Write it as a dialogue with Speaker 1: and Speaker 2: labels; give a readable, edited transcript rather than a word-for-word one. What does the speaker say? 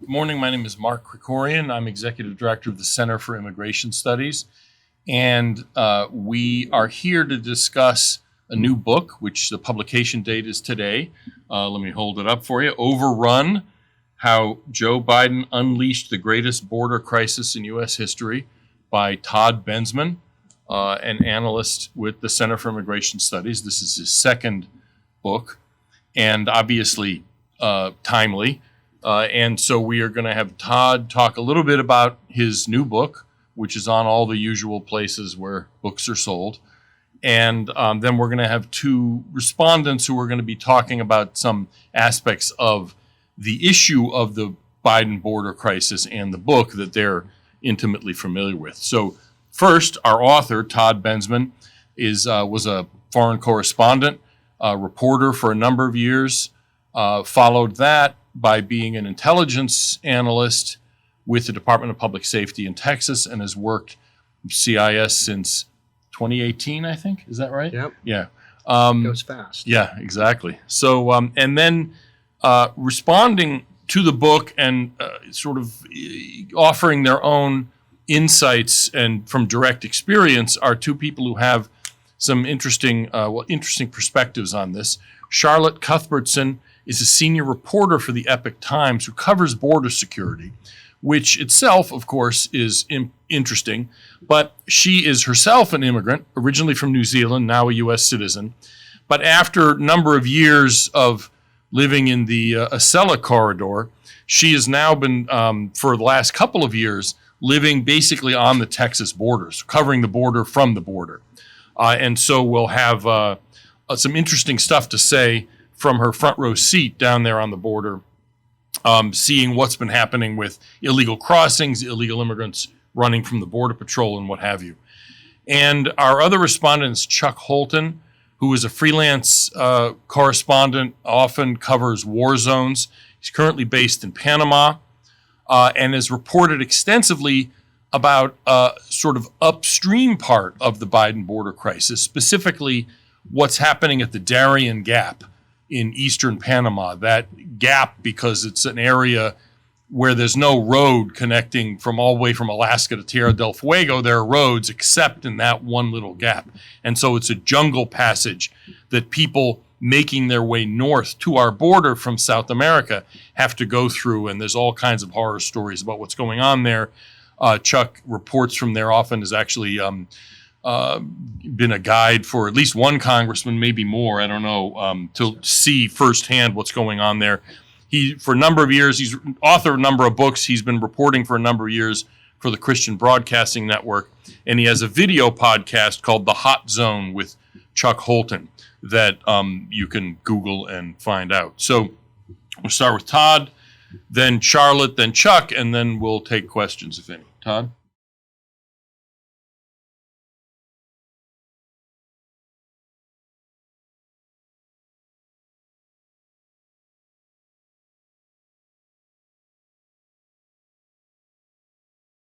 Speaker 1: Good morning. My name is Mark Krikorian. I'm Executive Director of the Center for Immigration Studies. And we are here to discuss a new book, which the publication date is today. Let me hold it up for you. Overrun, How Joe Biden Unleashed the Greatest Border Crisis in U.S. History by Todd Bensman, an analyst with the Center for Immigration Studies. This is his second book, and obviously timely. And so we are going to have Todd talk a little bit about his new book, which is on all the usual places where books are sold. And then we're going to have two respondents who are going to be talking about some aspects of the issue of the Biden border crisis and the book that they're intimately familiar with. So first, our author, Todd Bensman, was a foreign correspondent, reporter for a number of years, followed that by being an intelligence analyst with the Department of Public Safety in Texas, and has worked CIS since 2018, I think. Is that right?
Speaker 2: Yep.
Speaker 1: Yeah.
Speaker 2: Goes fast.
Speaker 1: Yeah, exactly. So, and then responding to the book and sort of offering their own insights and from direct experience are two people who have some interesting perspectives on this. Charlotte Cuthbertson is a senior reporter for the Epoch Times who covers border security, which itself, of course, is interesting. But she is herself an immigrant, originally from New Zealand, now a U.S. citizen. But after a number of years of living in the Acela corridor, she has now been, for the last couple of years, living basically on the Texas borders, covering the border from the border. And so we'll have some interesting stuff to say from her front row seat down there on the border, seeing what's been happening with illegal crossings, illegal immigrants running from the Border Patrol and what have you. And our other respondent is Chuck Holton, who is a freelance correspondent, often covers war zones. He's currently based in Panama and has reported extensively about sort of upstream part of the Biden border crisis, specifically what's happening at the Darien Gap in eastern Panama. That gap, because it's an area where there's no road connecting from all the way from Alaska to Tierra del Fuego. There are roads except in that one little gap. And so it's a jungle passage that people making their way north to our border from South America have to go through. And there's all kinds of horror stories about what's going on there. Chuck reports from there often, has actually been a guide for at least one congressman, maybe more, I don't know, to see firsthand what's going on there. For a number of years, he's authored a number of books. He's been reporting for a number of years for the Christian Broadcasting Network. And he has a video podcast called The Hot Zone with Chuck Holton that you can Google and find out. So we'll start with Todd, then Charlotte, then Chuck, and then we'll take questions, if any. Todd?